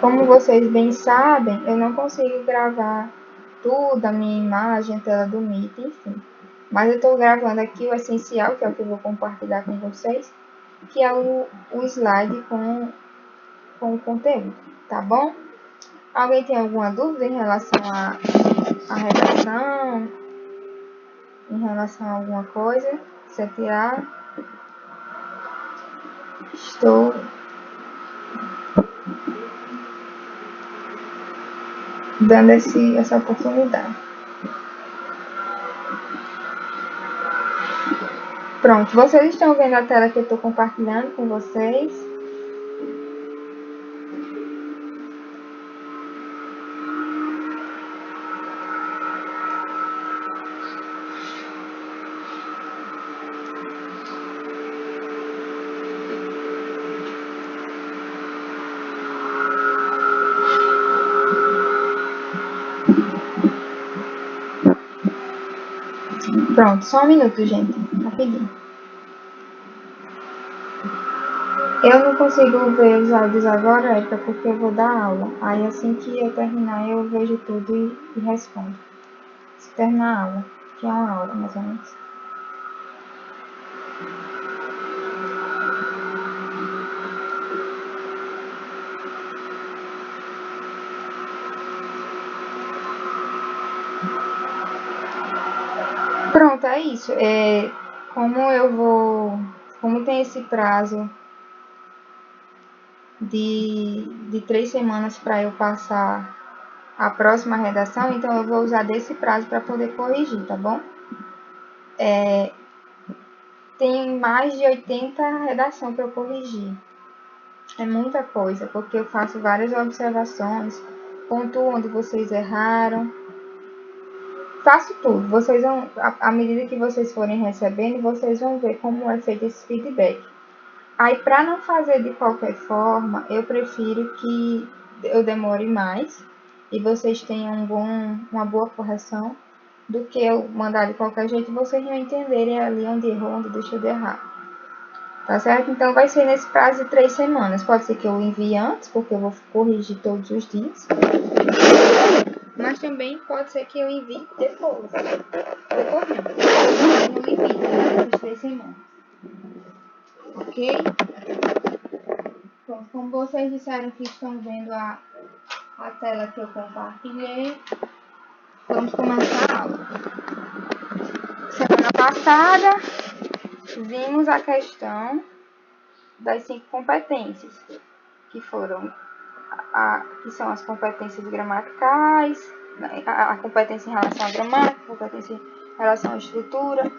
Como vocês bem sabem, eu não consigo gravar tudo, a minha imagem, a tela do Meet, enfim. Mas eu estou gravando aqui o essencial, que é o que eu vou compartilhar com vocês, que é o slide com o conteúdo, tá bom? Alguém tem alguma dúvida em relação à redação? Em relação a alguma coisa? CTA? Estou dando essa oportunidade. Pronto, vocês estão vendo a tela que eu estou compartilhando com vocês? Pronto, só um minuto, gente, rapidinho. Eu não consigo ver os áudios agora, Érica, porque eu vou dar aula. Aí assim que eu terminar, eu vejo tudo e respondo. Se terminar a aula, que é 1 hora mais ou menos. Pronto, é isso. Como tem esse prazo de 3 semanas para eu passar a próxima redação, então eu vou usar desse prazo para poder corrigir, tá bom? Tem mais de 80 redações para eu corrigir. É muita coisa, porque eu faço várias observações, pontuo onde vocês erraram, faço tudo. Vocês vão, à medida que vocês forem recebendo, vocês vão ver como é feito esse feedback. Aí, para não fazer de qualquer forma, eu prefiro que eu demore mais e vocês tenham uma boa correção do que eu mandar de qualquer jeito e vocês não entenderem ali onde errou, onde deixou de errar. Tá certo? Então, vai ser nesse prazo de 3 semanas. Pode ser que eu envie antes, porque eu vou corrigir todos os dias. Mas também pode ser que eu envie depois. Depois não. No limite dessas 3 semanas. Ok? Pronto, como vocês disseram que estão vendo a tela que eu compartilhei, vamos começar a aula. Semana passada, vimos a questão das 5 competências, que são as competências gramaticais, a competência em relação à gramática, a competência em relação à estrutura,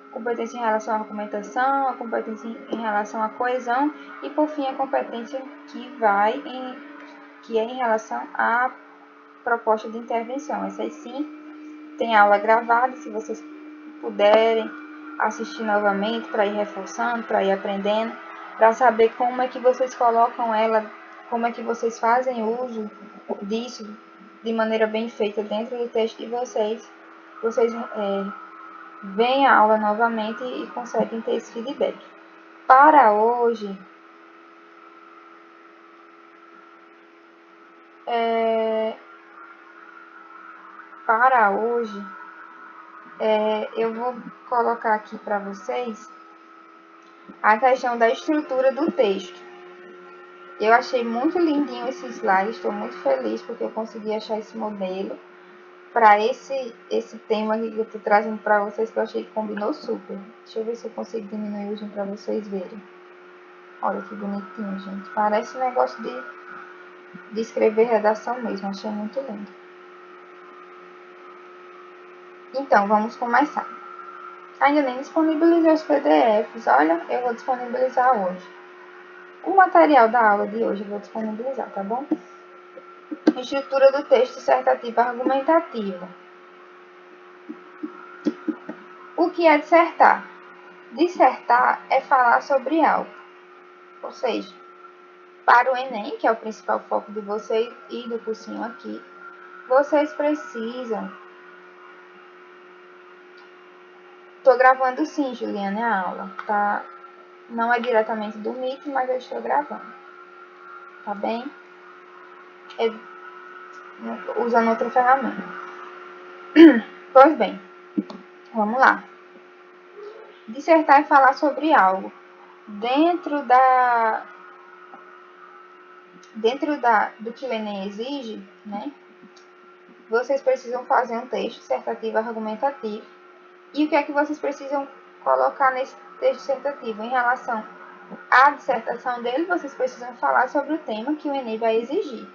a competência em relação à argumentação, a competência em relação à coesão e, por fim, a competência que é em relação à proposta de intervenção. Essas sim tem aula gravada, se vocês puderem assistir novamente para ir reforçando, para ir aprendendo, para saber como é que vocês colocam ela, como é que vocês fazem uso disso de maneira bem feita dentro do texto de vocês. Vocês veem a aula novamente e conseguem ter esse feedback. Para hoje, eu vou colocar aqui para vocês a questão da estrutura do texto. Eu achei muito lindinho esse slide, estou muito feliz porque eu consegui achar esse modelo para esse tema que eu estou trazendo para vocês, que eu achei que combinou super. Deixa eu ver se eu consigo diminuir o zoom para vocês verem. Olha que bonitinho, gente. Parece um negócio de escrever redação mesmo, achei muito lindo. Então, vamos começar. Ainda nem disponibilizei os PDFs, olha, eu vou disponibilizar hoje. O material da aula de hoje eu vou disponibilizar, tá bom? Estrutura do texto dissertativa argumentativa. O que é dissertar? Dissertar é falar sobre algo. Ou seja, para o Enem, que é o principal foco de vocês e do cursinho aqui, vocês precisam... Estou gravando sim, Juliana, a aula, tá? Não é diretamente do Meet, mas eu estou gravando. Tá bem? usando outra ferramenta. Pois bem, vamos lá. Dissertar é falar sobre algo. Dentro do que o Enem exige, né? Vocês precisam fazer um texto dissertativo argumentativo. E o que é que vocês precisam colocar nesse texto dissertativo? Em relação à dissertação dele, vocês precisam falar sobre o tema que o Enem vai exigir.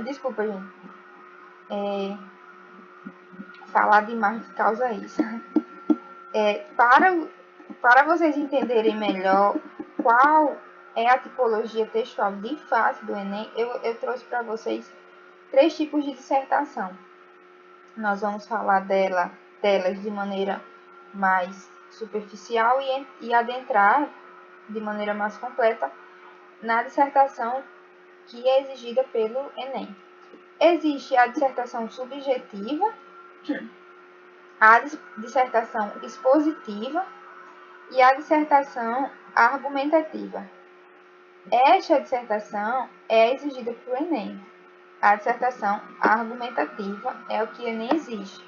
Desculpa, gente. Falar demais causa isso. Para vocês entenderem melhor qual é a tipologia textual de fato do Enem, eu trouxe para vocês 3 tipos de dissertação. Nós vamos falar delas de maneira mais superficial e adentrar de maneira mais completa na dissertação que é exigida pelo Enem. Existe a dissertação subjetiva, a dissertação expositiva e a dissertação argumentativa. Esta dissertação é exigida para o Enem. A dissertação argumentativa é o que o Enem exige.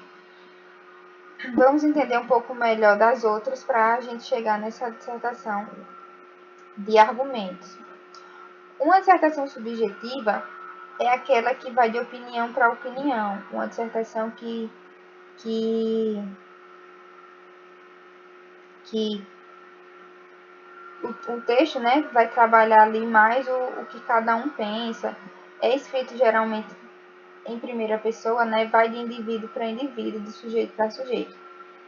Vamos entender um pouco melhor das outras para a gente chegar nessa dissertação de argumentos. Uma dissertação subjetiva é aquela que vai de opinião para opinião. Uma dissertação que o texto, né, vai trabalhar ali mais o que cada um pensa. É escrito geralmente em primeira pessoa, né, vai de indivíduo para indivíduo, de sujeito para sujeito.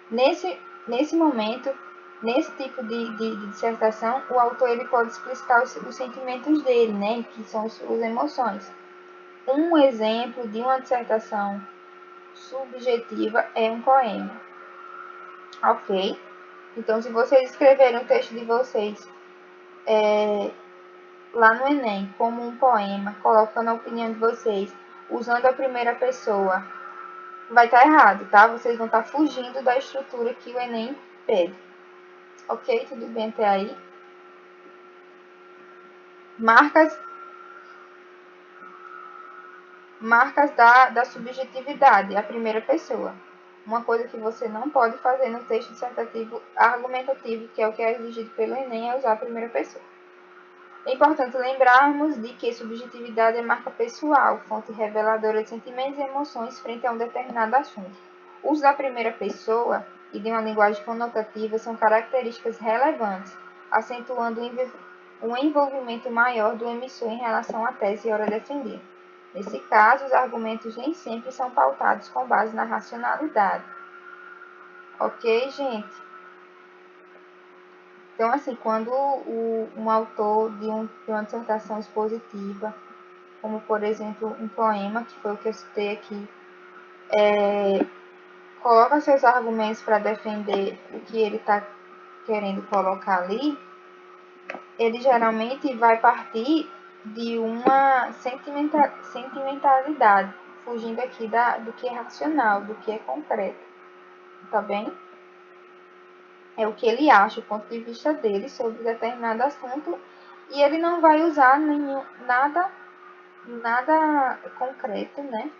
Nesse momento, nesse tipo de dissertação, o autor ele pode explicitar os sentimentos dele, né, que são as suas emoções. Um exemplo de uma dissertação subjetiva é um poema. Ok? Então, se vocês escreverem o texto de vocês lá no Enem como um poema, colocando a opinião de vocês, usando a primeira pessoa, vai estar errado, tá? Vocês vão estar fugindo da estrutura que o Enem pede. Ok? Tudo bem até aí? Marcas da subjetividade, a primeira pessoa. Uma coisa que você não pode fazer no texto dissertativo argumentativo, que é o que é exigido pelo Enem, é usar a primeira pessoa. É importante lembrarmos de que subjetividade é marca pessoal, fonte reveladora de sentimentos e emoções frente a um determinado assunto. O uso da primeira pessoa e de uma linguagem conotativa são características relevantes, acentuando um envolvimento maior do emissor em relação à tese e hora defendida. Nesse caso, os argumentos nem sempre são pautados com base na racionalidade. Ok, gente? Então, assim, quando um autor de uma dissertação expositiva, como, por exemplo, um poema, que foi o que eu citei aqui, coloca seus argumentos para defender o que ele está querendo colocar ali, ele geralmente vai partir de uma sentimentalidade, fugindo aqui do que é racional, do que é concreto, tá bem? É o que ele acha, o ponto de vista dele sobre determinado assunto, e ele não vai usar nada concreto, né?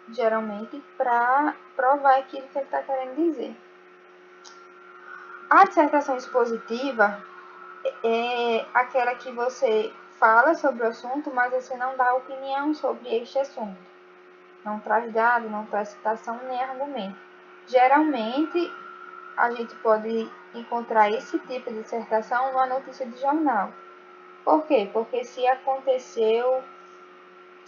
Geralmente, para provar aquilo que ele está querendo dizer. A dissertação expositiva é aquela que você fala sobre o assunto, mas você não dá opinião sobre este assunto. Não traz dado, não traz citação nem argumento. Geralmente, a gente pode encontrar esse tipo de dissertação numa notícia de jornal. Por quê? Porque se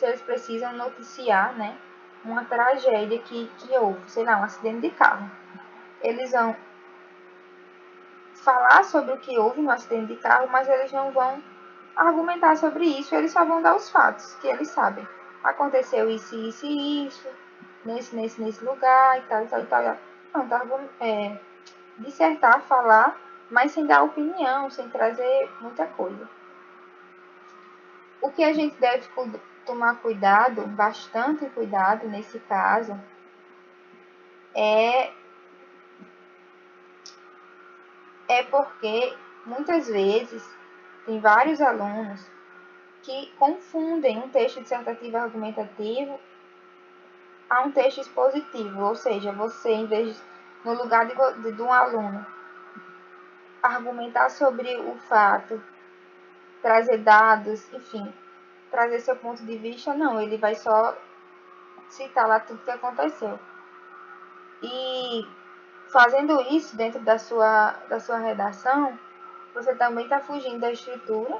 eles precisam noticiar, né, uma tragédia que houve, sei lá, um acidente de carro. Eles vão falar sobre o que houve no acidente de carro, mas eles não vão argumentar sobre isso, eles só vão dar os fatos que eles sabem. Aconteceu isso, isso e isso, nesse lugar e tal, e tal, e tal. Pronto, dissertar, falar, mas sem dar opinião, sem trazer muita coisa. O que a gente deve tomar cuidado, bastante cuidado nesse caso, é porque Muitas vezes, tem vários alunos que confundem um texto dissertativo argumentativo a um texto expositivo, ou seja, você, em vez de, no lugar de um aluno argumentar sobre o fato, trazer dados, enfim, trazer seu ponto de vista, não, ele vai só citar lá tudo que aconteceu. E fazendo isso dentro da sua redação, você também está fugindo da estrutura,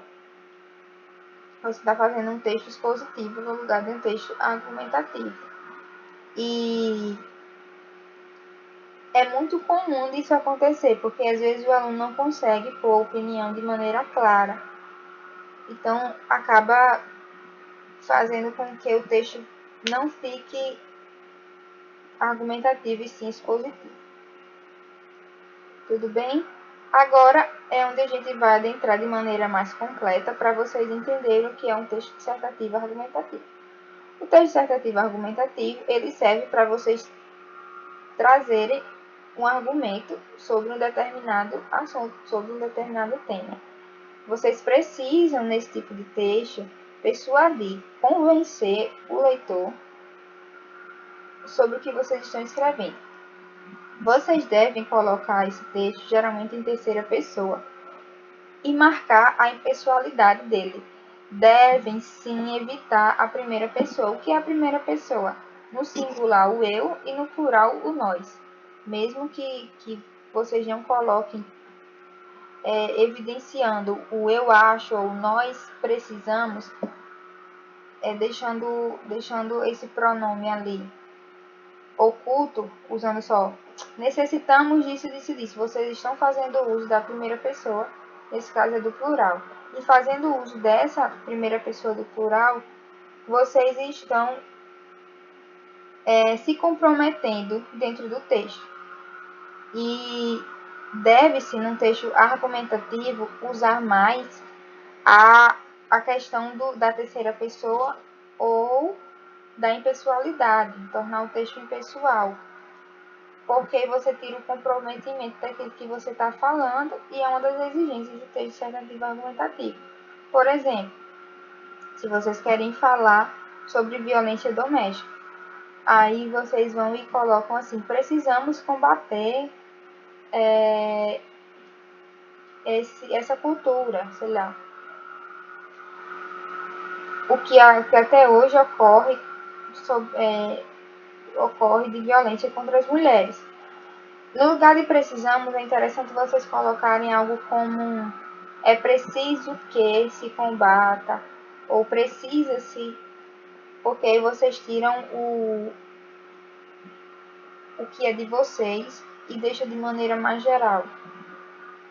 você está fazendo um texto expositivo no lugar de um texto argumentativo. E é muito comum disso acontecer, porque às vezes o aluno não consegue pôr a opinião de maneira clara. Então, acaba fazendo com que o texto não fique argumentativo e sim expositivo. Tudo bem? Agora é onde a gente vai adentrar de maneira mais completa para vocês entenderem o que é um texto dissertativo argumentativo. O texto dissertativo argumentativo, ele serve para vocês trazerem um argumento sobre um determinado assunto, sobre um determinado tema. Vocês precisam, nesse tipo de texto, persuadir, convencer o leitor sobre o que vocês estão escrevendo. Vocês devem colocar esse texto geralmente em terceira pessoa e marcar a impessoalidade dele. Devem sim evitar a primeira pessoa. O que é a primeira pessoa? No singular, o eu, e no plural, o nós. Mesmo que vocês não coloquem evidenciando o eu acho ou nós precisamos, deixando esse pronome ali oculto, usando só necessitamos disso, disso, disso. Vocês estão fazendo uso da primeira pessoa, nesse caso é do plural. E fazendo uso dessa primeira pessoa do plural, vocês estão se comprometendo dentro do texto. E deve-se, num texto argumentativo, usar mais a questão da terceira pessoa ou da impessoalidade, tornar o texto impessoal. Porque você tira o comprometimento daquilo que você está falando e é uma das exigências do texto dissertativo argumentativo. Por exemplo, se vocês querem falar sobre violência doméstica, aí vocês vão e colocam assim: precisamos combater essa cultura, sei lá. O que até hoje ocorre de violência contra as mulheres. No lugar de precisamos, é interessante vocês colocarem algo como é preciso que se combata, ou precisa-se, porque aí vocês tiram o que é de vocês e deixam de maneira mais geral.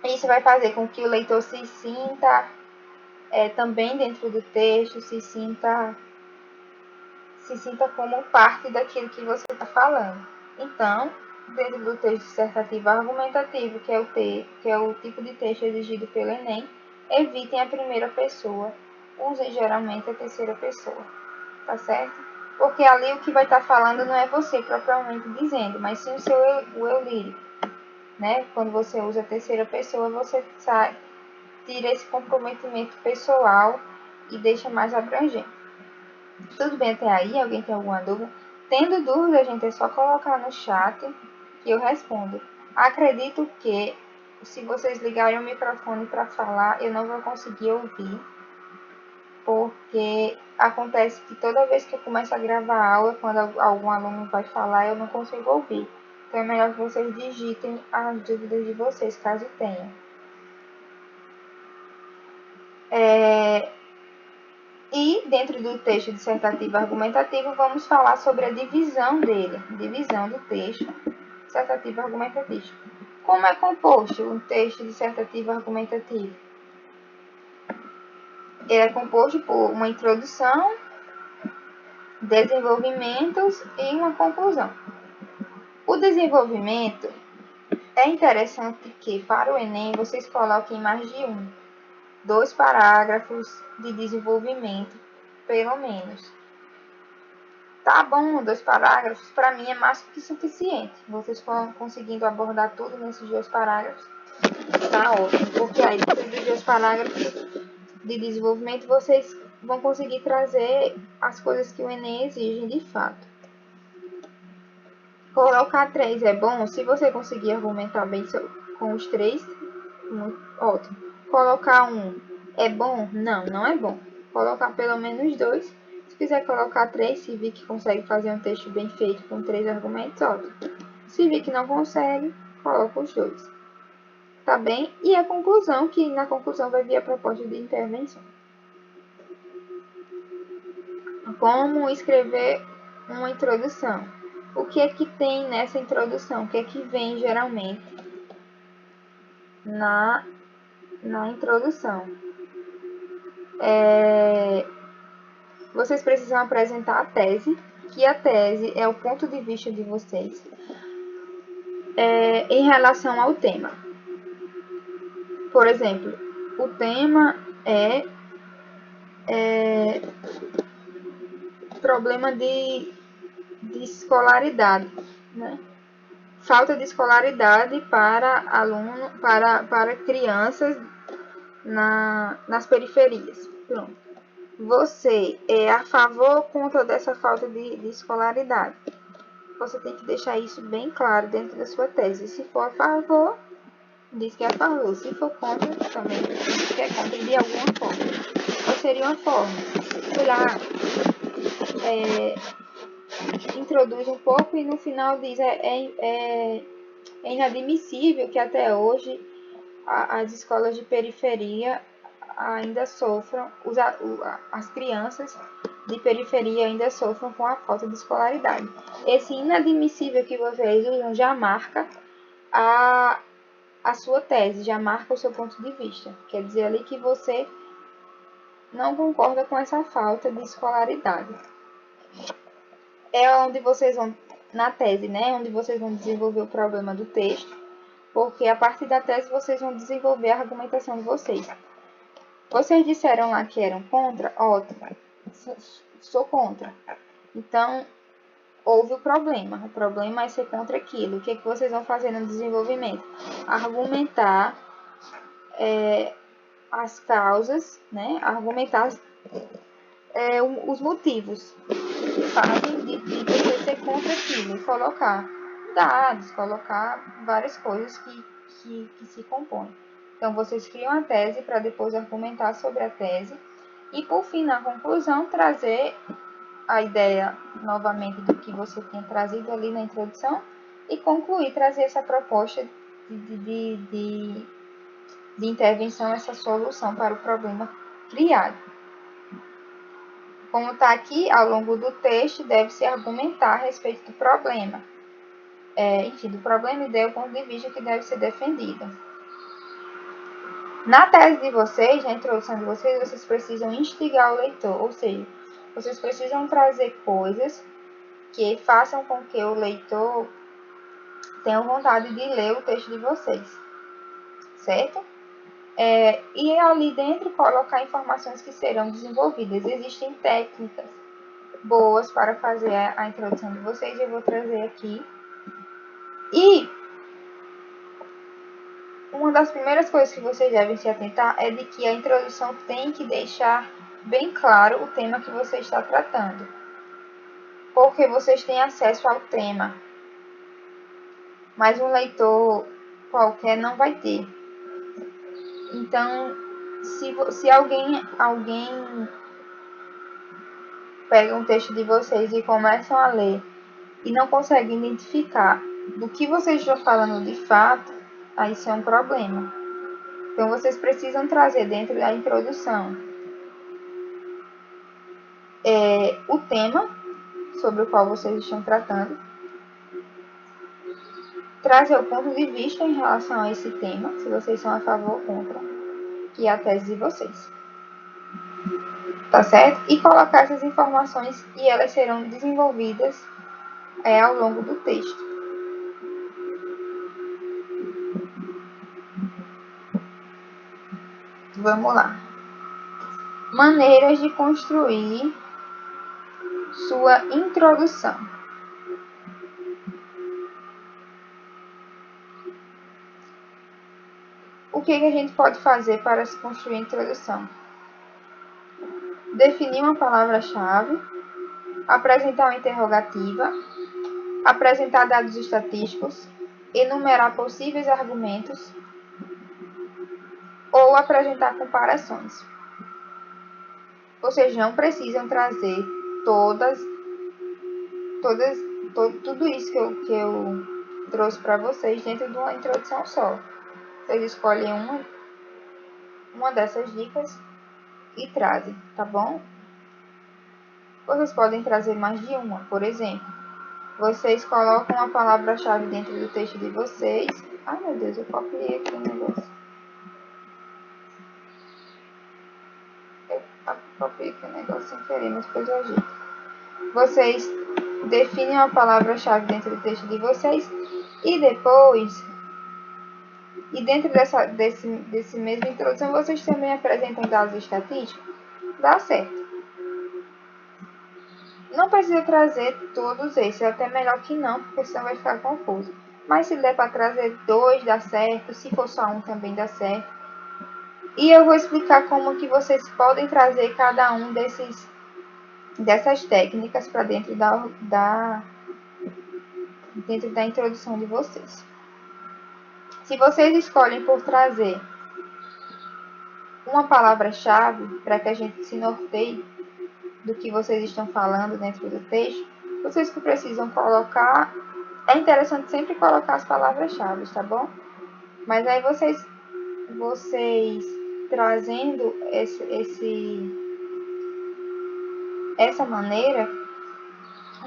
Isso vai fazer com que o leitor se sinta também dentro do texto, se sinta como parte daquilo que você está falando. Então, dentro do texto dissertativo argumentativo, que é o tipo de texto exigido pelo Enem, evitem a primeira pessoa, usem geralmente a terceira pessoa, tá certo? Porque ali o que vai estar falando não é você propriamente dizendo, mas sim o eu lírico, né? Quando você usa a terceira pessoa, você tira esse comprometimento pessoal e deixa mais abrangente. Tudo bem até aí? Alguém tem alguma dúvida? Tendo dúvida, gente, é só colocar no chat que eu respondo. Acredito que se vocês ligarem o microfone para falar, eu não vou conseguir ouvir, porque acontece que toda vez que eu começo a gravar a aula, quando algum aluno vai falar, eu não consigo ouvir. Então é melhor que vocês digitem as dúvidas de vocês, caso tenham. E dentro do texto dissertativo argumentativo, vamos falar sobre a divisão dele, divisão do texto dissertativo argumentativo. Como é composto um texto dissertativo argumentativo? Ele é composto por uma introdução, desenvolvimentos e uma conclusão. O desenvolvimento é interessante que para o Enem vocês coloquem mais de 2 parágrafos de desenvolvimento, pelo menos. Tá bom, 2 parágrafos, para mim é mais que suficiente. Vocês foram conseguindo abordar tudo nesses 2 parágrafos. Tá ótimo, porque aí depois dos 2 parágrafos de desenvolvimento vocês vão conseguir trazer as coisas que o Enem exige de fato. Colocar 3 é bom, se você conseguir argumentar bem com os 3, ótimo. Colocar 1 é bom? Não, não é bom. Colocar pelo menos 2. Se quiser colocar 3, se vir que consegue fazer um texto bem feito com 3 argumentos, ótimo. Se vir que não consegue, coloca os 2. Tá bem? E a conclusão, que na conclusão vai vir a proposta de intervenção. Como escrever uma introdução? O que é que tem nessa introdução? O que é que vem geralmente na introdução? Vocês precisam apresentar a tese, que a tese é o ponto de vista de vocês em relação ao tema. Por exemplo, o tema é problema de escolaridade, né? Falta de escolaridade para para crianças nas periferias. Pronto. Você é a favor ou contra dessa falta de escolaridade? Você tem que deixar isso bem claro dentro da sua tese. Se for a favor, diz que é a favor. Se for contra, também diz que é contra de alguma forma. Qual seria uma forma? Sei lá, introduz um pouco e no final diz é inadmissível que até hoje as escolas de periferia ainda sofram, as crianças de periferia ainda sofram com a falta de escolaridade. Esse inadmissível que vocês usam já marca a sua tese, já marca o seu ponto de vista. Quer dizer ali que você não concorda com essa falta de escolaridade. É onde vocês vão, na tese, né? Onde vocês vão desenvolver o problema do texto, porque a partir da tese vocês vão desenvolver a argumentação de vocês. Vocês disseram lá que eram contra? Ótimo. Sou contra. Então, houve o problema. O problema é ser contra aquilo. O que é que vocês vão fazer no desenvolvimento? Argumentar as causas, né? Argumentar os motivos que fazem de você ser contra aquilo. Colocar dados, colocar várias coisas que se compõem. Então, vocês criam a tese para depois argumentar sobre a tese. E, por fim, na conclusão, trazer a ideia novamente do que você tinha trazido ali na introdução e concluir, trazer essa proposta de intervenção, essa solução para o problema criado. Como está aqui, ao longo do texto, deve-se argumentar a respeito do problema. Enfim, do problema, ideia, o ponto de vista que deve ser defendido. Na tese de vocês, na introdução de vocês, vocês precisam instigar o leitor, ou seja, vocês precisam trazer coisas que façam com que o leitor tenha vontade de ler o texto de vocês, certo? E ali dentro colocar informações que serão desenvolvidas. Existem técnicas boas para fazer a introdução de vocês, eu vou trazer aqui. E uma das primeiras coisas que vocês devem se atentar é de que a introdução tem que deixar bem claro o tema que você está tratando, porque vocês têm acesso ao tema, mas um leitor qualquer não vai ter. Então, se alguém pega um texto de vocês e começam a ler e não consegue identificar do que vocês estão falando de fato, aí isso é um problema. Então, vocês precisam trazer dentro da introdução o tema sobre o qual vocês estão tratando, trazer o ponto de vista em relação a esse tema, se vocês são a favor ou contra, que é a tese de vocês. Tá certo? E colocar essas informações e elas serão desenvolvidas ao longo do texto. Vamos lá. Maneiras de construir sua introdução. O que a gente pode fazer para se construir a introdução? Definir uma palavra-chave, apresentar uma interrogativa, apresentar dados estatísticos, enumerar possíveis argumentos ou apresentar comparações. Vocês não precisam trazer tudo isso que eu trouxe para vocês dentro de uma introdução só. Vocês escolhem uma dessas dicas e trazem, tá bom? Vocês podem trazer mais de uma, por exemplo. Vocês colocam a palavra-chave dentro do texto de vocês. Ai, meu Deus, eu copiei aqui o negócio. Eu copiei aqui o negócio sem querer, mas depois eu ajeito. Vocês definem a palavra-chave dentro do texto de vocês e depois, dentro desse mesmo introdução, vocês também apresentam dados estatísticos. Dá certo. Não precisa trazer todos esses, é até melhor que não, porque senão vai ficar confuso. Mas se der para trazer 2, dá certo. Se for só um, também dá certo. E eu vou explicar como que vocês podem trazer cada um dessas técnicas para dentro da introdução de vocês. Se vocês escolhem por trazer uma palavra-chave para que a gente se norteie do que vocês estão falando dentro do texto, vocês que precisam colocar. É interessante sempre colocar as palavras-chave, tá bom? Mas aí vocês trazendo essa maneira,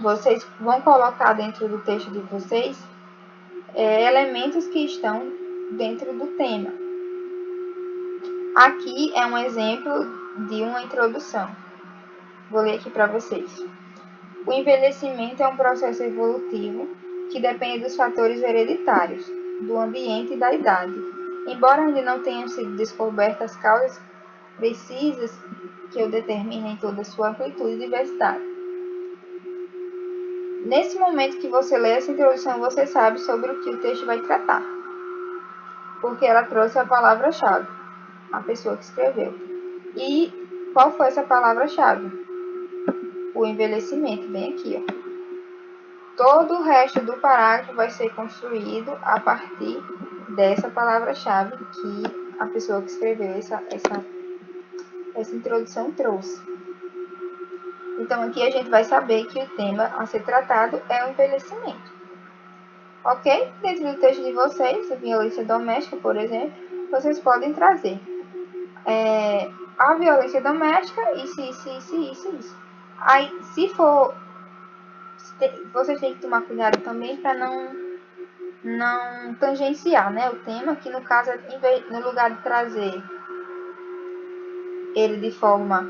vocês vão colocar dentro do texto de vocês elementos que estão dentro do tema. Aqui é um exemplo de uma introdução. Vou ler aqui para vocês. O envelhecimento é um processo evolutivo que depende dos fatores hereditários, do ambiente e da idade. Embora ainda não tenham sido descobertas causas precisas que o determinem em toda a sua amplitude e diversidade. Nesse momento que você lê essa introdução, você sabe sobre o que o texto vai tratar, porque ela trouxe a palavra-chave, a pessoa que escreveu. E qual foi essa palavra-chave? O envelhecimento, bem aqui, ó. Todo o resto do parágrafo vai ser construído a partir dessa palavra-chave que a pessoa que escreveu essa introdução trouxe. Então, aqui a gente vai saber que o tema a ser tratado é o envelhecimento. Ok? Dentro do texto de vocês, a violência doméstica, por exemplo, vocês podem trazer a violência doméstica, isso. Aí, se for, vocês têm que tomar cuidado também para não tangenciar, né, o tema, que no caso, no lugar de trazer ele de forma...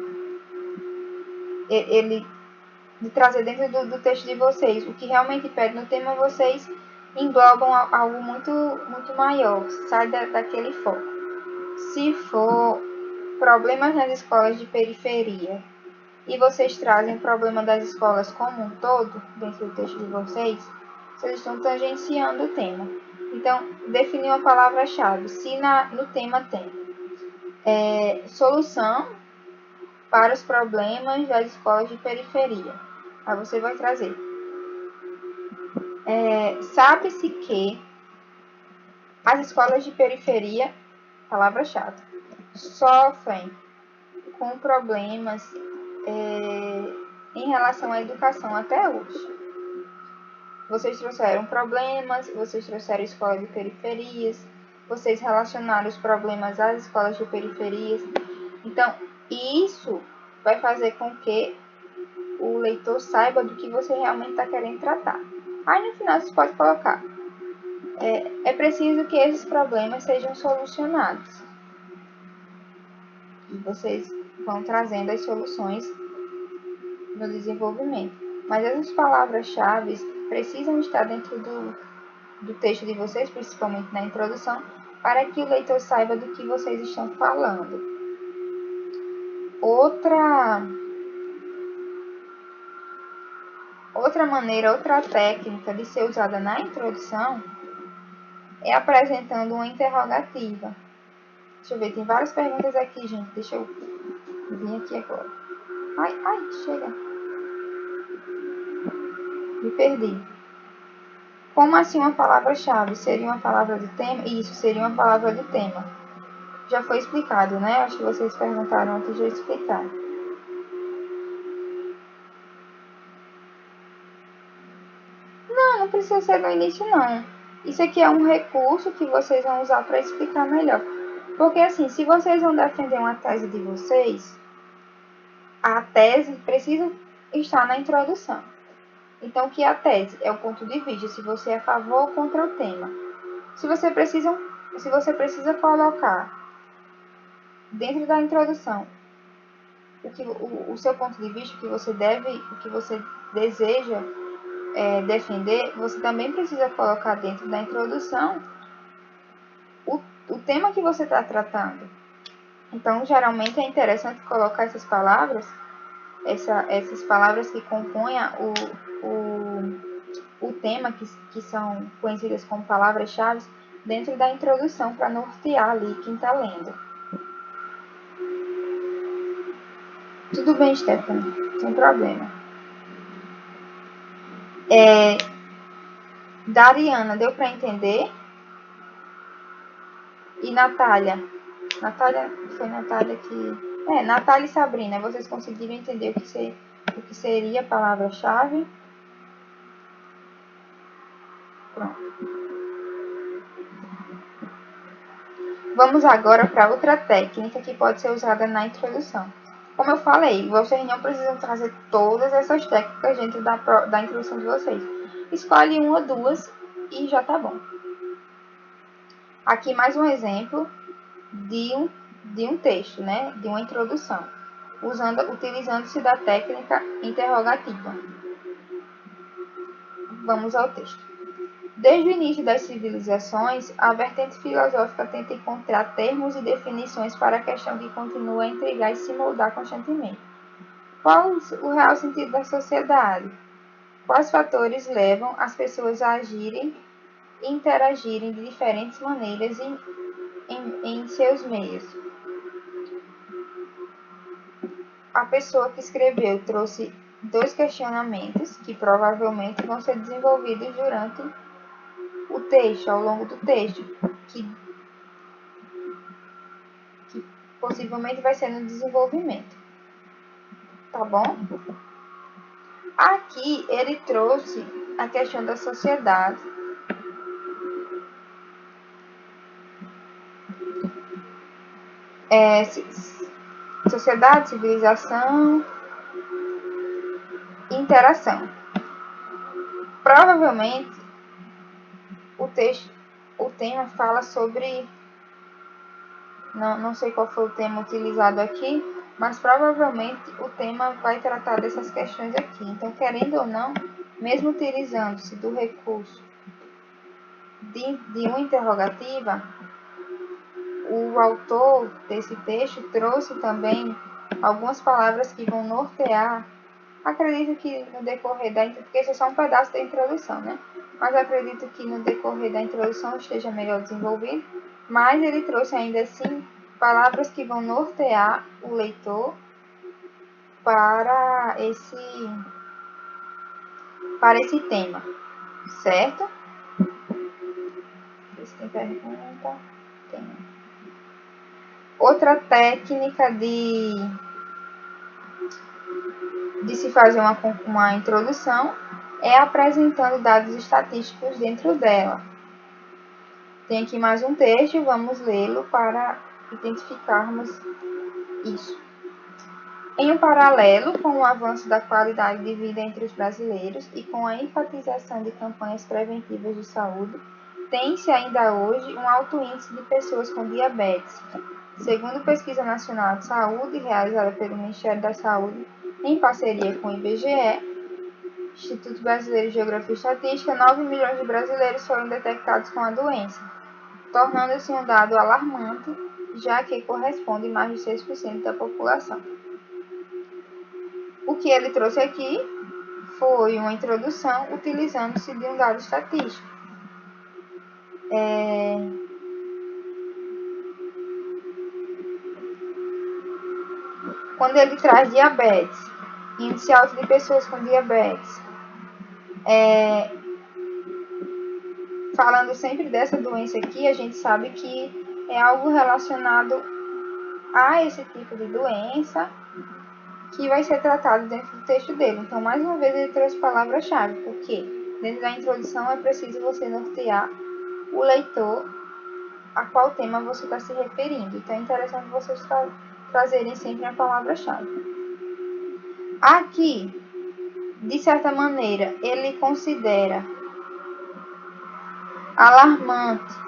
de trazer dentro do texto de vocês o que realmente pede no tema, vocês englobam algo muito maior, sai daquele foco. Se for problemas nas escolas de periferia e vocês trazem o problema das escolas como um todo dentro do texto de vocês, vocês estão tangenciando o tema. Então, definir uma palavra-chave. Se no tema tem solução para os problemas das escolas de periferia, aí você vai trazer. Sabe-se que as escolas de periferia, palavra-chave, sofrem com problemas em relação à educação até hoje. Vocês trouxeram problemas, vocês trouxeram escolas de periferias, vocês relacionaram os problemas às escolas de periferias. Então, isso vai fazer com que o leitor saiba do que você realmente está querendo tratar. Aí no final você pode colocar: é preciso que esses problemas sejam solucionados. E vocês vão trazendo as soluções no desenvolvimento. Mas essas palavras-chave precisam estar dentro do texto de vocês, principalmente na introdução, para que o leitor saiba do que vocês estão falando. Outra maneira, outra técnica de ser usada na introdução é apresentando uma interrogativa. Deixa eu ver, tem várias perguntas aqui, gente. Deixa eu vir aqui agora. Ai, chega. Me perdi. Como assim uma palavra-chave? Seria uma palavra de tema? Isso, seria uma palavra de tema. Já foi explicado, né? Acho que vocês perguntaram antes de eu explicar. Não precisa ser no início, não. Isso aqui é um recurso que vocês vão usar para explicar melhor. Porque, assim, se vocês vão defender uma tese de vocês, a tese precisa estar na introdução. Então, o que é a tese? É o ponto de vista, se você é a favor ou contra o tema. Se você precisa colocar dentro da introdução o seu ponto de vista, o que você deseja defender, você também precisa colocar dentro da introdução o tema que você está tratando. Então, geralmente é interessante colocar essas palavras que compõem o tema, que são conhecidas como palavras-chave, dentro da introdução, para nortear ali quem está lendo. Tudo bem, Stephanie, sem problema. Dariana, deu para entender? E Natália? Foi Natália que... Natália e Sabrina, vocês conseguiram entender o que seria a palavra-chave? Pronto. Vamos agora para outra técnica que pode ser usada na introdução. Como eu falei, vocês não precisam trazer todas essas técnicas dentro da introdução de vocês. Escolhe uma ou duas e já tá bom. Aqui mais um exemplo de um texto, né? De uma introdução, utilizando-se da técnica interrogativa. Vamos ao texto. Desde o início das civilizações, a vertente filosófica tenta encontrar termos e definições para a questão que continua a intrigar e se moldar constantemente. Qual o real sentido da sociedade? Quais fatores levam as pessoas a agirem e interagirem de diferentes maneiras em seus meios? A pessoa que escreveu trouxe dois questionamentos que provavelmente vão ser desenvolvidos durante o texto, ao longo do texto, que possivelmente vai ser no desenvolvimento. Tá bom? Aqui ele trouxe a questão da sociedade. Sociedade, civilização, interação. Provavelmente o tema fala sobre... Não sei qual foi o tema utilizado aqui, mas provavelmente o tema vai tratar dessas questões aqui. Então, querendo ou não, mesmo utilizando-se do recurso de uma interrogativa, o autor desse texto trouxe também algumas palavras que vão nortear. Acredito que no decorrer porque esse é só um pedaço da introdução, né? Mas acredito que no decorrer da introdução esteja melhor desenvolvido. Mas ele trouxe ainda assim palavras que vão nortear o leitor para esse tema, certo? Se tem pergunta, tem. Outra técnica de se fazer uma introdução é apresentando dados estatísticos dentro dela. Tem aqui mais um texto, vamos lê-lo para identificarmos isso. Em um paralelo com o avanço da qualidade de vida entre os brasileiros e com a enfatização de campanhas preventivas de saúde, tem-se ainda hoje um alto índice de pessoas com diabetes. Segundo Pesquisa Nacional de Saúde, realizada pelo Ministério da Saúde, em parceria com o IBGE, Instituto Brasileiro de Geografia e Estatística, 9 milhões de brasileiros foram detectados com a doença, tornando-se um dado alarmante, já que corresponde a mais de 6% da população. O que ele trouxe aqui foi uma introdução utilizando-se de um dado estatístico. Quando ele traz diabetes, índice alto de pessoas com diabetes, falando sempre dessa doença aqui, a gente sabe que é algo relacionado a esse tipo de doença que vai ser tratado dentro do texto dele. Então, mais uma vez, ele trouxe palavras-chave, porque dentro da introdução é preciso você nortear o leitor a qual tema você está se referindo. Então, é interessante vocês trazerem sempre a palavra-chave. Aqui, de certa maneira, ele considera alarmante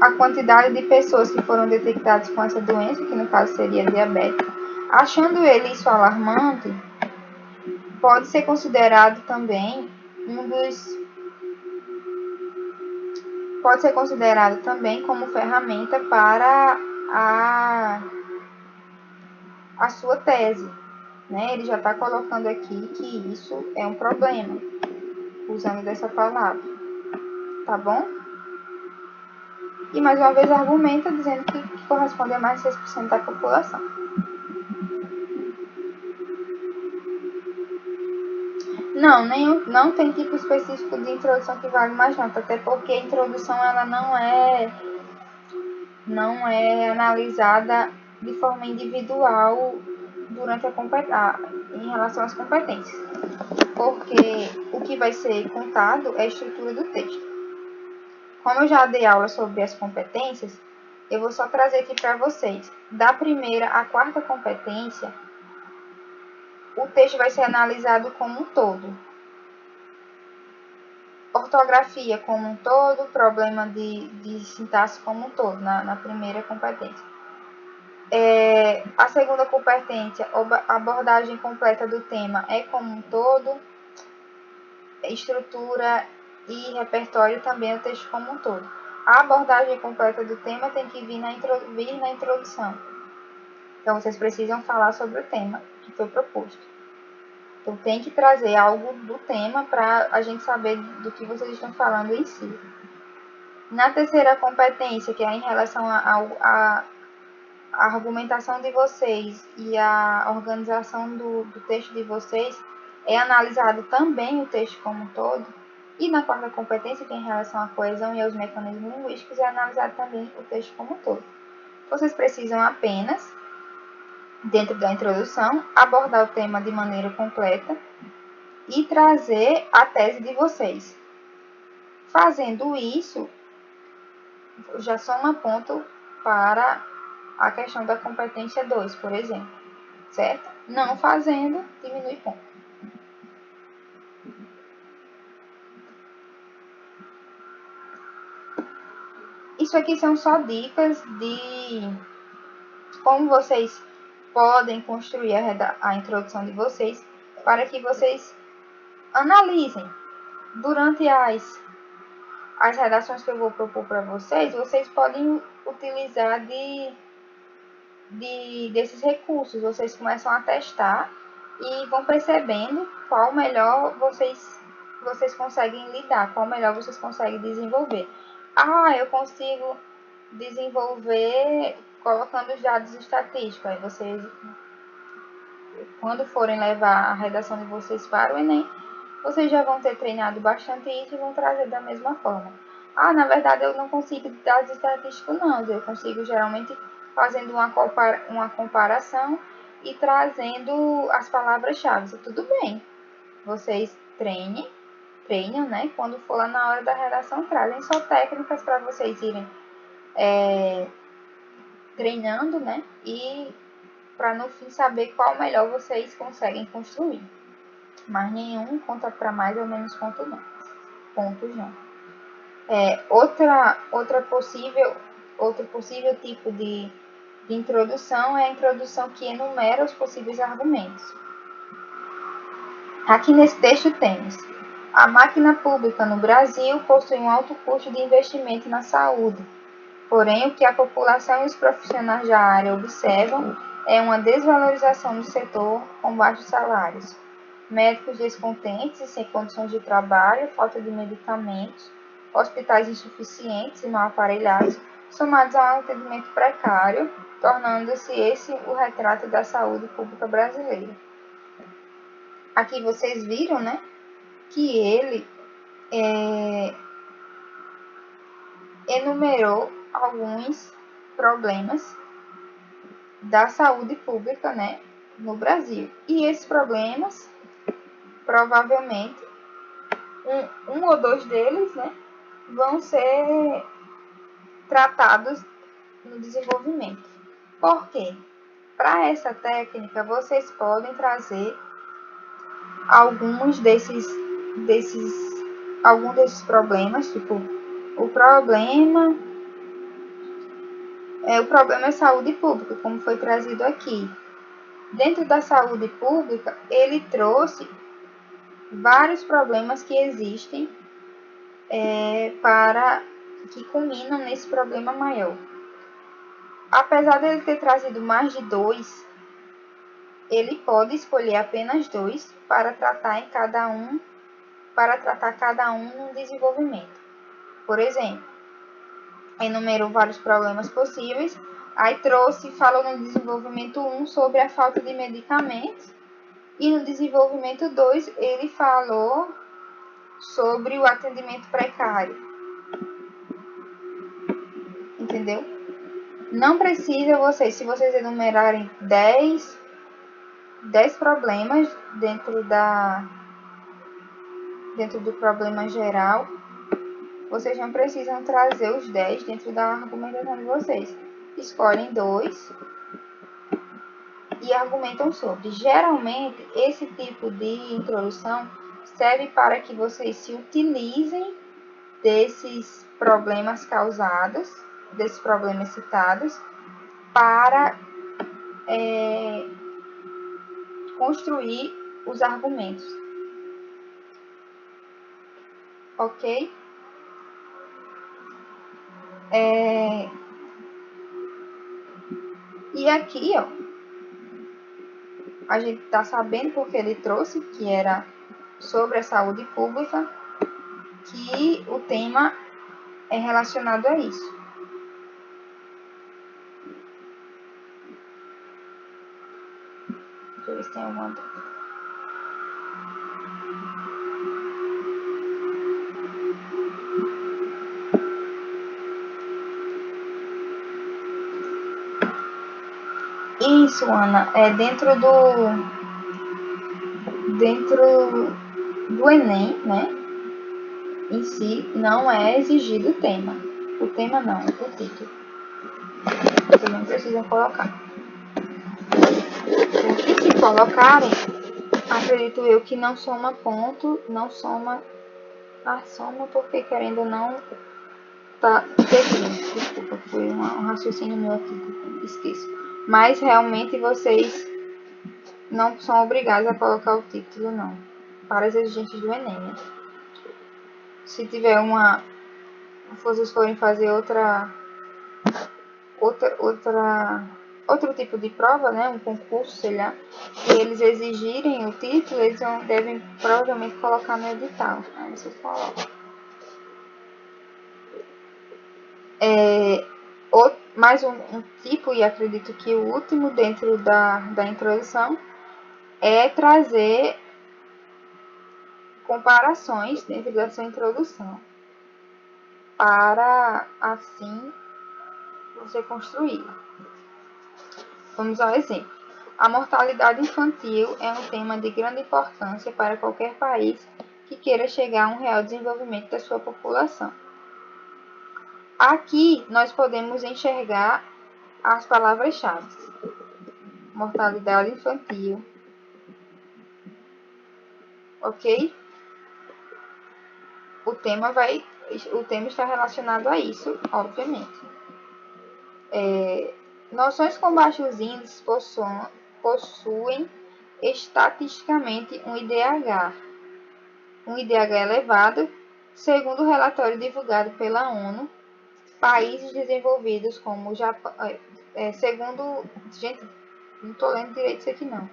a quantidade de pessoas que foram detectadas com essa doença, que no caso seria diabetes. Achando ele isso alarmante, pode ser considerado também pode ser considerado também como ferramenta para a sua tese, né? Ele já está colocando aqui que isso é um problema, usando dessa palavra, tá bom? E mais uma vez argumenta dizendo que corresponde a mais de 6% da população. Não tem tipo específico de introdução que vale mais nota, até porque a introdução ela não é analisada de forma individual durante em relação às competências, porque o que vai ser contado é a estrutura do texto. Como eu já dei aula sobre as competências, eu vou só trazer aqui para vocês. Da primeira à quarta competência, o texto vai ser analisado como um todo. Ortografia como um todo, problema de sintaxe como um todo, na primeira competência. A segunda competência, abordagem completa do tema é como um todo, estrutura e repertório também é o texto como um todo. A abordagem completa do tema tem que vir na introdução. Então, vocês precisam falar sobre o tema que foi proposto. Então, tem que trazer algo do tema para a gente saber do que vocês estão falando em si. Na terceira competência, que é em relação a argumentação de vocês e a organização do texto de vocês, é analisado também o texto como um todo. E na quarta competência, que é em relação à coesão e aos mecanismos linguísticos, é analisado também o texto como um todo. Vocês precisam apenas, dentro da introdução, abordar o tema de maneira completa e trazer a tese de vocês. Fazendo isso, já soma ponto para a questão da competência 2, por exemplo, certo? Não fazendo, diminui ponto. Isso aqui são só dicas de como vocês podem construir a introdução de vocês para que vocês analisem. Durante as redações que eu vou propor para vocês, vocês podem utilizar desses recursos. Vocês começam a testar e vão percebendo qual melhor vocês conseguem lidar, qual melhor vocês conseguem desenvolver. Eu consigo desenvolver colocando os dados estatísticos. Aí vocês, quando forem levar a redação de vocês para o Enem, vocês já vão ter treinado bastante isso e vão trazer da mesma forma. Na verdade eu não consigo dados estatísticos não, eu consigo geralmente fazendo uma comparação e trazendo as palavras-chave. Tudo bem, vocês treinam, né? Quando for lá na hora da redação, trazem só técnicas para vocês irem treinando, né? E para no fim saber qual melhor vocês conseguem construir. Mas nenhum conta para mais ou menos pontos não. Outro possível tipo de introdução é a introdução que enumera os possíveis argumentos. Aqui nesse texto temos: a máquina pública no Brasil possui um alto custo de investimento na saúde. Porém, o que a população e os profissionais da área observam é uma desvalorização do setor com baixos salários, médicos descontentes e sem condições de trabalho, falta de medicamentos, hospitais insuficientes e mal aparelhados, somados a um atendimento precário, tornando-se esse o retrato da saúde pública brasileira. Aqui vocês viram, né, que ele enumerou alguns problemas da saúde pública, né, no Brasil. E esses problemas, provavelmente, um ou dois deles, né, vão ser tratados no desenvolvimento. Por quê? Para essa técnica, vocês podem trazer alguns desses problemas, tipo, o problema é saúde pública, como foi trazido aqui. Dentro da saúde pública, ele trouxe vários problemas que existem para que culminam nesse problema maior. Apesar dele ter trazido mais de 2, ele pode escolher apenas 2 para tratar cada um no desenvolvimento. Por exemplo, enumerou vários problemas possíveis, aí falou no desenvolvimento 1 sobre a falta de medicamentos, e no desenvolvimento 2 ele falou sobre o atendimento precário. Entendeu? Não precisa se vocês enumerarem 10 problemas dentro do problema geral, vocês não precisam trazer os 10 dentro da argumentação de vocês. Escolhem 2 e argumentam sobre. Geralmente, esse tipo de introdução serve para que vocês se utilizem desses problemas causados, desses problemas citados, para construir os argumentos. Ok? E aqui, ó, a gente está sabendo porque ele trouxe, que era sobre a saúde pública, que o tema é relacionado a isso. Deixa eu ver se tem alguma dúvida. Isso, Ana, é dentro do Enem, né? Em si, não é exigido o tema. O tema não, o título. Vocês não precisam colocar. E se colocarem, acredito eu que não soma ponto, não soma a soma, porque querendo ou não, tá definido. Desculpa, foi um raciocínio meu aqui, esqueço. Mas realmente vocês não são obrigados a colocar o título, não, para as exigências do Enem, né? Se tiver vocês forem fazer outro tipo de prova, né, um concurso, sei lá, e eles exigirem o título, eles devem provavelmente colocar no edital. Aí vocês colocam. Mais um tipo, e acredito que o último dentro da introdução, é trazer comparações dentro da sua introdução, para assim você construir. Vamos ao exemplo. A mortalidade infantil é um tema de grande importância para qualquer país que queira chegar a um real desenvolvimento da sua população. Aqui nós podemos enxergar as palavras-chave. Mortalidade infantil. Ok? O tema está relacionado a isso, obviamente. Noções com baixos índices possuem estatisticamente um IDH elevado, segundo o relatório divulgado pela ONU. Países desenvolvidos como o Japão, gente, não estou lendo direito isso aqui não.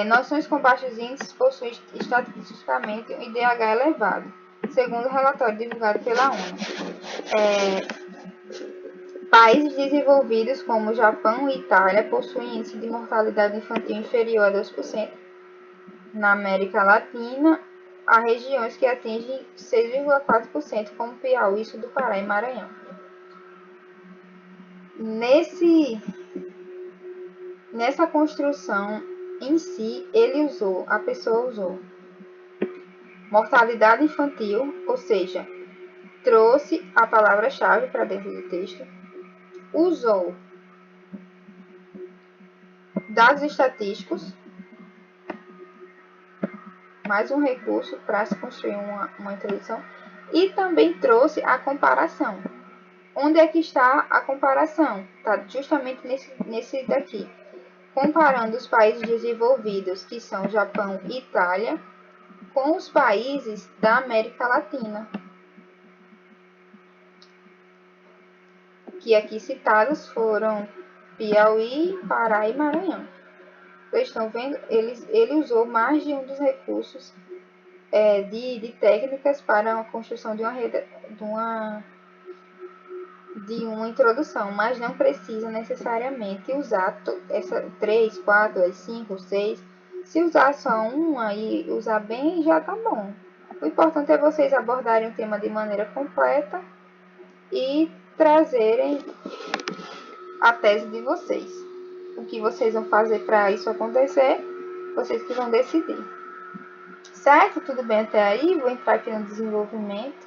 Noções com baixos índices possuem estatisticamente um IDH elevado, segundo o relatório divulgado pela ONU. Países desenvolvidos como Japão e Itália possuem índice de mortalidade infantil inferior a 2%. Na América Latina, há regiões que atingem 6,4%, como Piauí, Sul do Pará e Maranhão. Nessa construção em si, a pessoa usou mortalidade infantil, ou seja, trouxe a palavra-chave para dentro do texto, usou dados estatísticos, mais um recurso para se construir uma introdução, e também trouxe a comparação. Onde é que está a comparação? Está justamente nesse daqui. Comparando os países desenvolvidos, que são Japão e Itália, com os países da América Latina, que aqui citados foram Piauí, Pará e Maranhão. Vocês estão vendo? Ele usou mais de um dos recursos de técnicas para a construção de uma introdução, mas não precisa necessariamente usar essa 3, 4, 5, 6. Se usar só uma e usar bem, já tá bom. O importante é vocês abordarem o tema de maneira completa e trazerem a tese de vocês. O que vocês vão fazer para isso acontecer, vocês que vão decidir. Certo? Tudo bem até aí? Vou entrar aqui no desenvolvimento.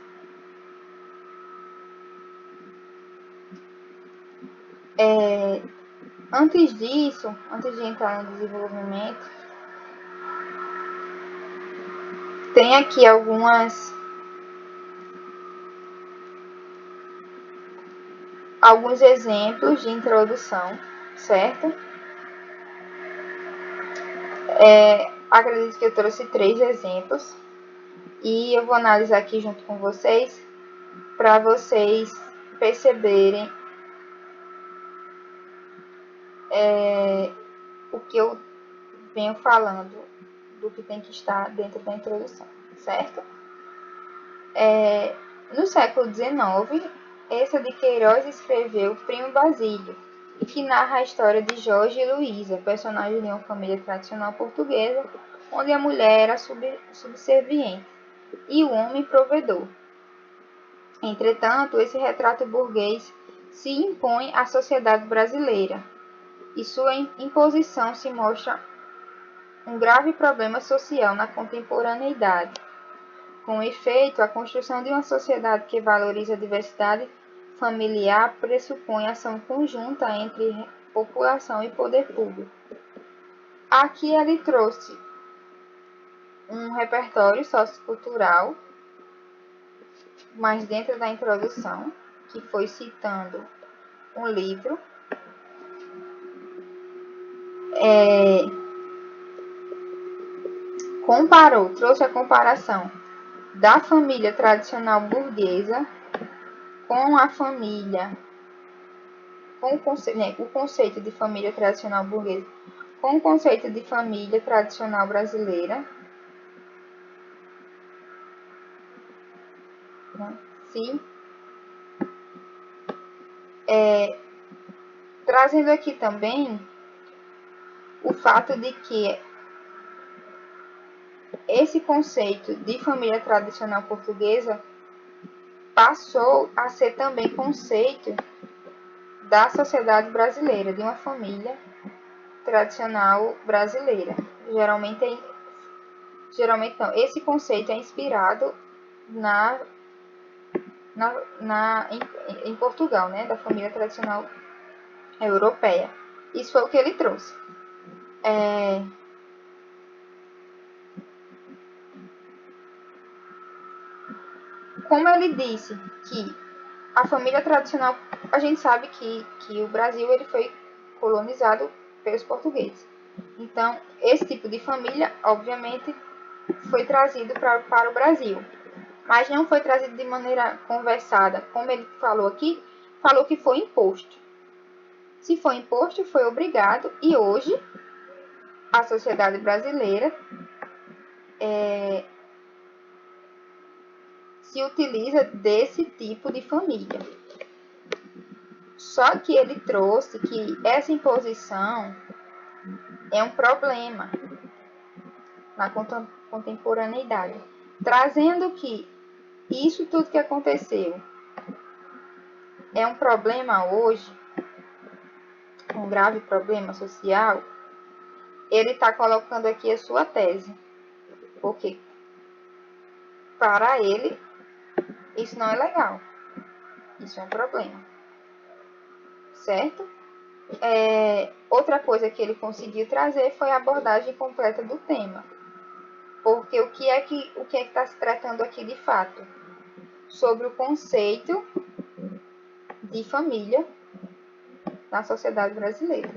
Antes de entrar no desenvolvimento, tem aqui alguns exemplos de introdução, certo? Acredito que eu trouxe 3 exemplos e eu vou analisar aqui junto com vocês para vocês perceberem o que eu venho falando do que tem que estar dentro da introdução, certo? No século XIX, Eça de Queiroz escreveu Primo Basílio, que narra a história de Jorge e Luísa, personagens de uma família tradicional portuguesa, onde a mulher era subserviente e o homem provedor. Entretanto, esse retrato burguês se impõe à sociedade brasileira, e sua imposição se mostra um grave problema social na contemporaneidade. Com efeito, a construção de uma sociedade que valoriza a diversidade familiar pressupõe ação conjunta entre população e poder público. Aqui ele trouxe um repertório sociocultural, mas dentro da introdução, que foi citando um livro, trouxe a comparação da família tradicional burguesa com a família, com o conceito de família tradicional burguesa, com o conceito de família tradicional brasileira. Sim. Trazendo aqui também o fato de que esse conceito de família tradicional portuguesa passou a ser também conceito da sociedade brasileira, de uma família tradicional brasileira. Geralmente não. Esse conceito é inspirado em Portugal, né, da família tradicional europeia. Isso foi o que ele trouxe. Como ele disse que a família tradicional, a gente sabe que o Brasil ele foi colonizado pelos portugueses. Então, esse tipo de família, obviamente, foi trazido para o Brasil. Mas não foi trazido de maneira conversada. Como ele falou aqui, falou que foi imposto. Se foi imposto, foi obrigado. E hoje, a sociedade brasileira se utiliza desse tipo de família. Só que ele trouxe que essa imposição é um problema na contemporaneidade, trazendo que isso tudo que aconteceu é um problema hoje, um grave problema social. Ele está colocando aqui a sua tese, porque para ele isso não é legal, isso é um problema, certo? Outra coisa que ele conseguiu trazer foi a abordagem completa do tema, porque o que é que está se tratando aqui de fato? Sobre o conceito de família na sociedade brasileira,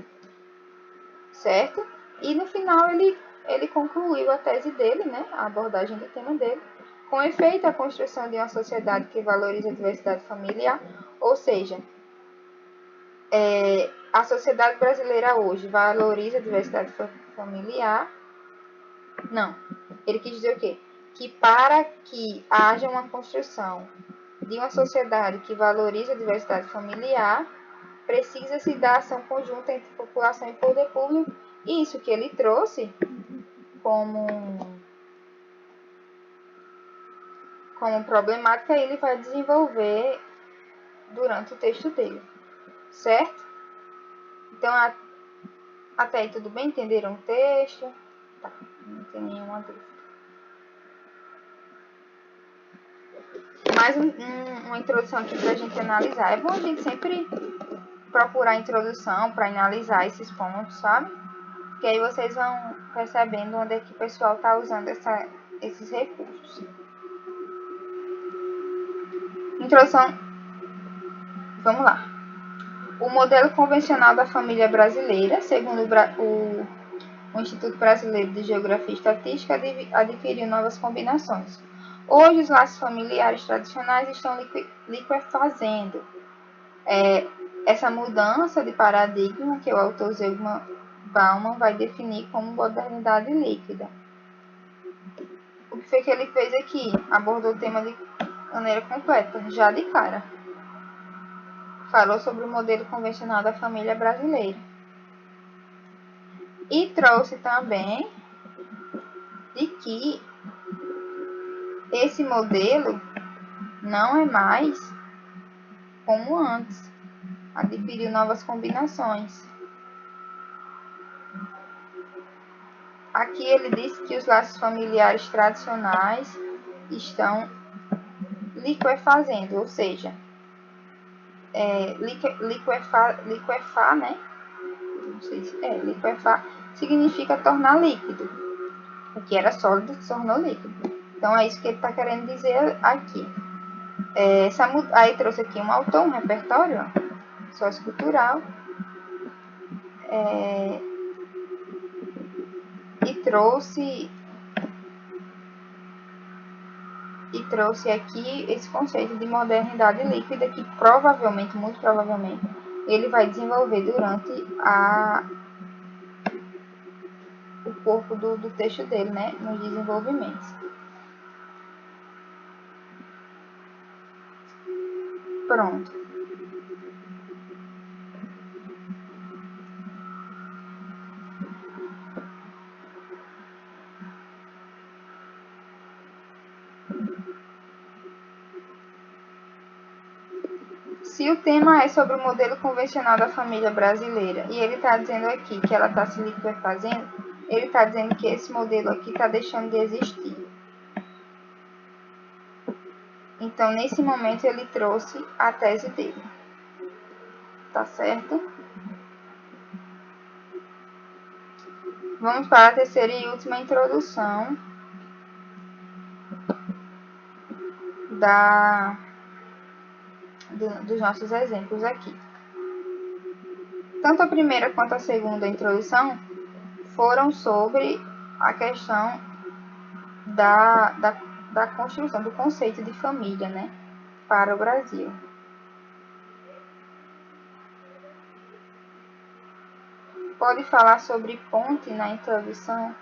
certo? E no final ele concluiu a tese dele, né, a abordagem do tema dele, com efeito a construção de uma sociedade que valoriza a diversidade familiar, ou seja, a sociedade brasileira hoje valoriza a diversidade familiar. Não, ele quis dizer o quê? Que para que haja uma construção de uma sociedade que valoriza a diversidade familiar, precisa-se da ação conjunta entre população e poder público, e isso que ele trouxe como problemática, ele vai desenvolver durante o texto dele, certo? Então, até aí tudo bem? Entenderam o texto? Tá, não tem nenhuma dúvida. Mais uma introdução aqui para a gente analisar. É bom a gente sempre procurar a introdução para analisar esses pontos, sabe? Que aí vocês vão percebendo onde é que o pessoal está usando esses recursos. Introdução. Vamos lá. O modelo convencional da família brasileira, segundo o Instituto Brasileiro de Geografia e Estatística, adquiriu novas combinações. Hoje, os laços familiares tradicionais estão liquefazendo. Essa mudança de paradigma que o autor Zygmunt Bauman vai definir como modernidade líquida. O que foi que ele fez aqui? Abordou o tema de maneira completa, já de cara. Falou sobre o modelo convencional da família brasileira. E trouxe também de que esse modelo não é mais como antes. Adquiriu novas combinações. Aqui ele disse que os laços familiares tradicionais estão liquefazendo, ou seja, liquefar, né? Não sei se liquefar significa tornar líquido. O que era sólido se tornou líquido. Então é isso que ele está querendo dizer aqui. Aí trouxe aqui um autor, um repertório sociocultural, e trouxe aqui esse conceito de modernidade líquida que provavelmente, muito provavelmente, ele vai desenvolver durante o corpo do texto dele, né, nos desenvolvimentos. Pronto. Se o tema é sobre o modelo convencional da família brasileira e ele está dizendo aqui que ela está se liquefazendo, ele está dizendo que esse modelo aqui está deixando de existir. Então, nesse momento, ele trouxe a tese dele. Tá certo? Vamos para a terceira e última introdução dos nossos exemplos aqui. Tanto a primeira quanto a segunda introdução foram sobre a questão da construção do conceito de família, né, para o Brasil. Pode falar sobre ponte na introdução?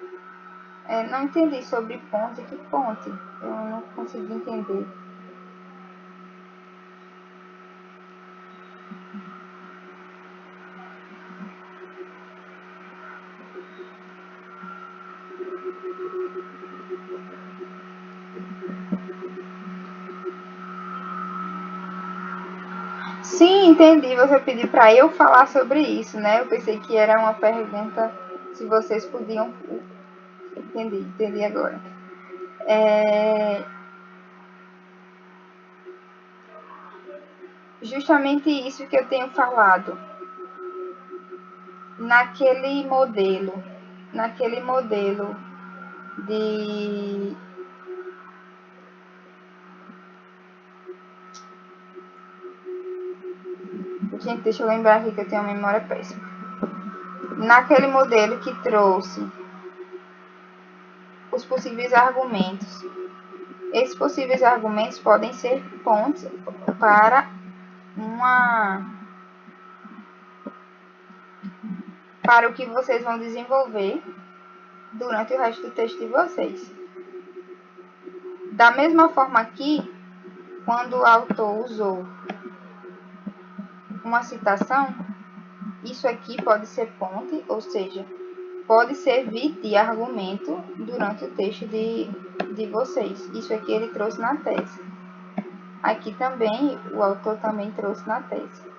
Não entendi sobre ponte. Que ponte? Eu não consegui entender. Sim, entendi. Você pediu para eu falar sobre isso, né? Eu pensei que era uma pergunta se vocês podiam. Entendi agora. Justamente isso que eu tenho falado. Naquele modelo de. Gente, deixa eu lembrar aqui que eu tenho uma memória péssima. Naquele modelo que trouxe os possíveis argumentos. Esses possíveis argumentos podem ser pontes para para o que vocês vão desenvolver durante o resto do texto de vocês. Da mesma forma aqui, quando o autor usou uma citação, isso aqui pode ser ponte, ou seja, pode servir de argumento durante o texto de vocês. Isso aqui ele trouxe na tese. Aqui também, o autor também trouxe na tese.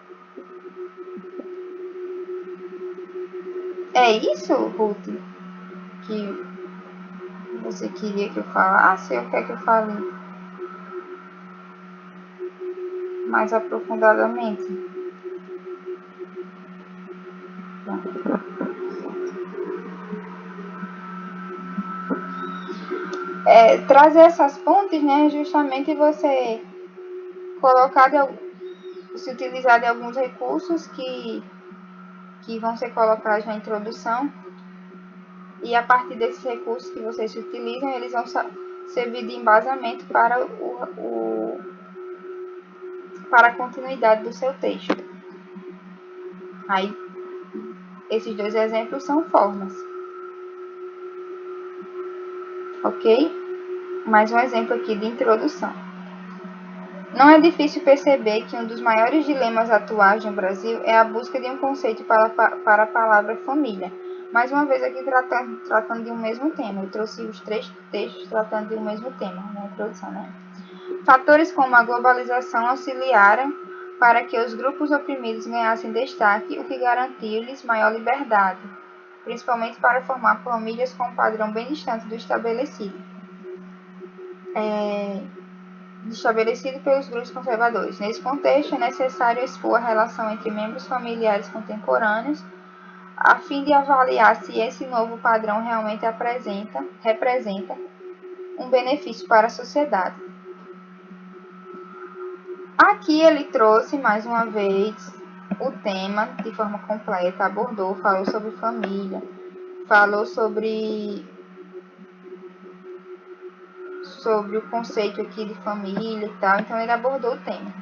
É isso, Ruth, que você queria que eu falasse? Ou quer que eu fale mais aprofundadamente? Trazer essas pontes, né, justamente você colocar, se utilizar de alguns recursos que vão ser colocados na introdução, e a partir desses recursos que vocês utilizam, eles vão servir de embasamento para para a continuidade do seu texto. Aí, esses dois exemplos são formas. Ok? Mais um exemplo aqui de introdução. Não é difícil perceber que um dos maiores dilemas atuais no Brasil é a busca de um conceito para a palavra família. Mais uma vez aqui tratando de um mesmo tema. Eu trouxe os 3 textos tratando de um mesmo tema na introdução, né? Fatores como a globalização auxiliaram para que os grupos oprimidos ganhassem destaque, o que garantiu-lhes maior liberdade, principalmente para formar famílias com um padrão bem distante do estabelecido pelos grupos conservadores. Nesse contexto, é necessário expor a relação entre membros familiares contemporâneos, a fim de avaliar se esse novo padrão realmente representa um benefício para a sociedade. Aqui ele trouxe, mais uma vez, o tema de forma completa, abordou, falou sobre família, falou sobre o conceito aqui de família e tal, então ele abordou o tema,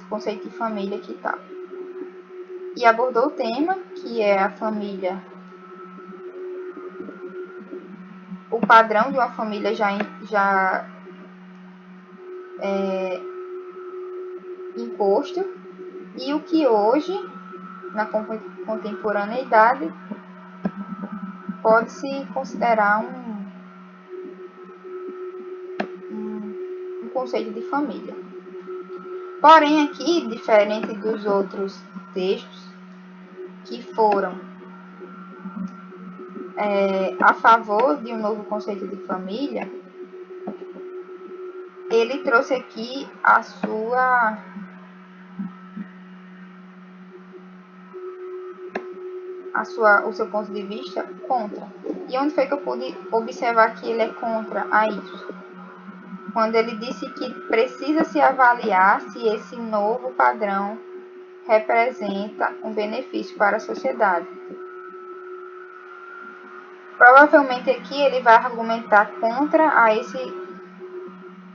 o conceito de família aqui e tal. E abordou o tema, que é a família, o padrão de uma família já imposto, e o que hoje, na contemporaneidade, pode-se considerar um conceito de família. Porém, aqui, diferente dos outros textos que foram a favor de um novo conceito de família, ele trouxe aqui o seu ponto de vista contra. E onde foi que eu pude observar que ele é contra a isso? Quando ele disse que precisa se avaliar se esse novo padrão representa um benefício para a sociedade. Provavelmente aqui ele vai argumentar contra a esse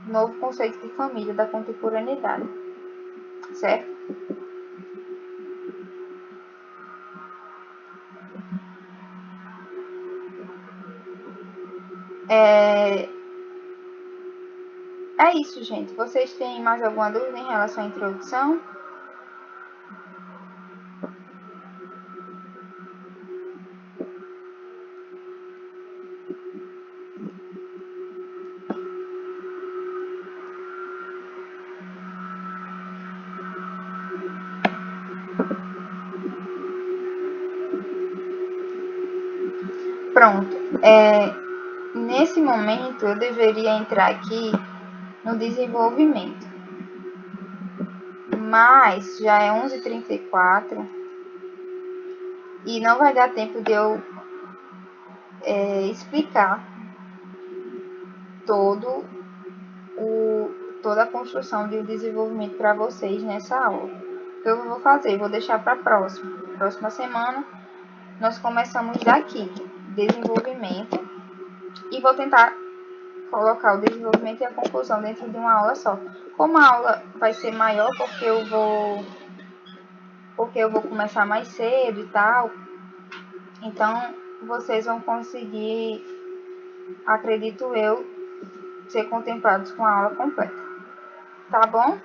novo conceito de família da contemporaneidade, certo? É isso, gente. Vocês têm mais alguma dúvida em relação à introdução? Pronto. Nesse momento, eu deveria entrar aqui no desenvolvimento. Mas já é 11h34 e não vai dar tempo de eu explicar toda a construção de desenvolvimento para vocês nessa aula. O que eu vou fazer? Vou deixar para próxima semana. Nós começamos daqui, desenvolvimento, e vou tentar colocar o desenvolvimento e a conclusão dentro de uma aula só. Como a aula vai ser maior, porque eu vou começar mais cedo e tal, então vocês vão conseguir, acredito eu, ser contemplados com a aula completa. Tá bom?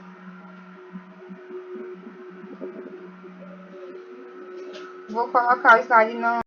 Vou colocar o slide no